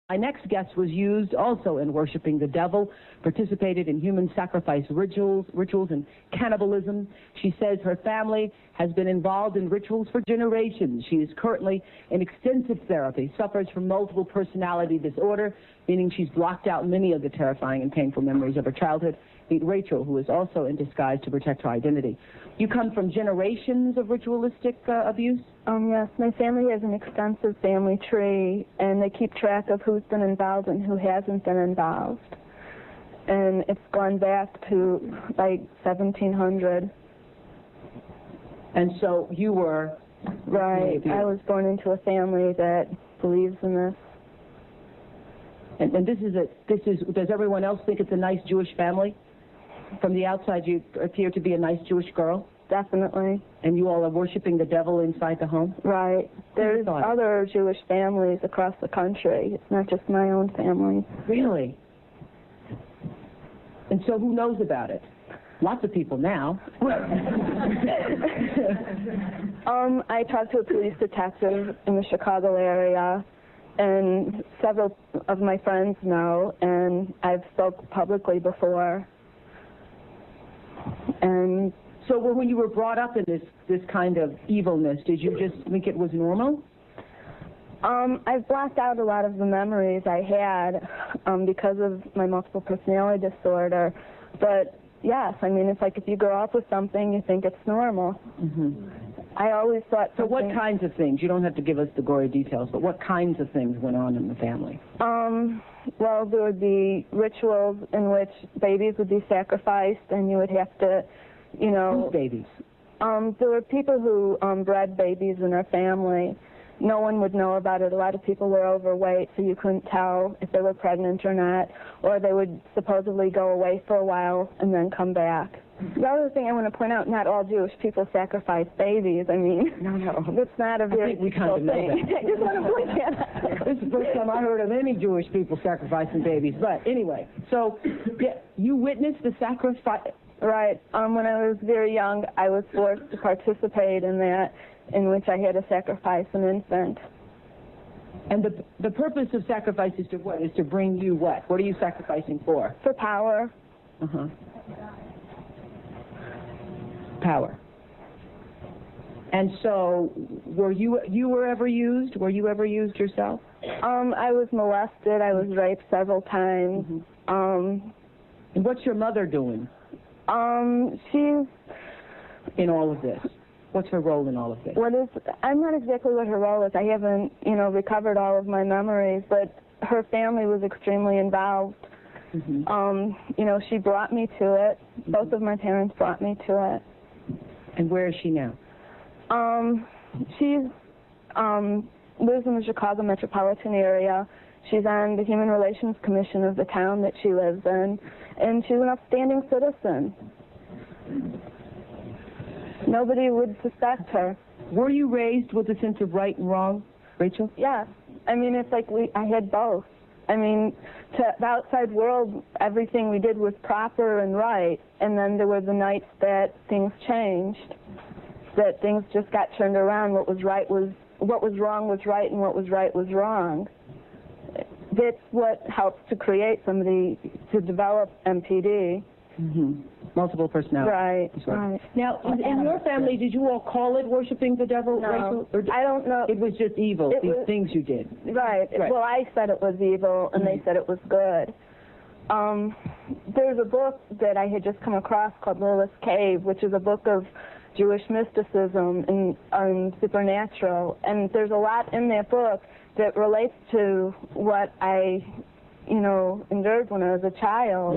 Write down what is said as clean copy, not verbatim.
My next guest was used also in worshiping the devil, participated in human sacrifice rituals and cannibalism. She says her family has been involved in rituals for generations. She is currently in extensive therapy, suffers from multiple personality disorder, meaning she's blocked out many of the terrifying and painful memories of her childhood. Meet Rachel, who is also in disguise to protect her identity. You come from generations of ritualistic abuse? Yes, my family has an extensive family tree, and they keep track of who's been involved and who hasn't been involved. And it's gone back to, like, 1700. And so you were... Right, I was born into a family that believes in this. And does everyone else think it's a nice Jewish family? From the outside, you appear to be a nice Jewish girl? Definitely. And you all are worshiping the devil inside the home? Right. There's other Jewish families across the country. It's not just my own family. Really? And so who knows about it? Lots of people now. I talked to a police detective in the Chicago area, and several of my friends know, and I've spoke publicly before. And so when you were brought up in this kind of evilness, did you just think it was normal? I've blocked out a lot of the memories I had because of my multiple personality disorder. But yes, I mean, it's like if you grow up with something, you think it's normal. Mm-hmm. I always thought So what kinds of things? You don't have to give us the gory details, but what kinds of things went on in the family? Well, there would be rituals in which babies would be sacrificed, and you would have to, you know... Whose babies? There were people who bred babies in their family. No one would know about it. A lot of people were overweight, so you couldn't tell if they were pregnant or not, or they would supposedly go away for a while and then come back. The other thing I want to point out, not all Jewish people sacrifice babies. I mean, no. That's not a very typical thing. I just want to point that out. This is the first time I heard of any Jewish people sacrificing babies. But anyway, so you witnessed the sacrifice? Right. When I was very young, I was forced to participate in that, in which I had to sacrifice an infant. And the purpose of sacrifice is to what? Is to bring you what? What are you sacrificing for? For power. Uh-huh. Power. And so, were you ever used? Were you ever used yourself? I was molested. I was raped several times. Mm-hmm. And what's your mother doing? She's... In all of this? What's her role in all of this? I'm not exactly what her role is. I haven't, recovered all of my memories, but her family was extremely involved. Mm-hmm. She brought me to it. Mm-hmm. Both of my parents brought me to it. And where is she now? She lives in the Chicago metropolitan area. She's on the Human Relations Commission of the town that she lives in, and she's an upstanding citizen. Nobody would suspect her. Were you raised with a sense of right and wrong, Rachel? Yes. I mean, it's like I had both. I mean, to the outside world, everything we did was proper and right, and then there were the nights that things changed, that things just got turned around. What was wrong was right, and what was right was wrong. That's what helps to create somebody to develop MPD. Mm-hmm. Multiple personality. Right. Now, in your family, did you all call it worshiping the devil, no, Rachel? Or I don't know. It was just evil, these things you did. Right. Well, I said it was evil, and they said it was good. There's a book that I had just come across called Lilith's Cave, which is a book of Jewish mysticism and supernatural, and there's a lot in that book that relates to what I, endured when I was a child.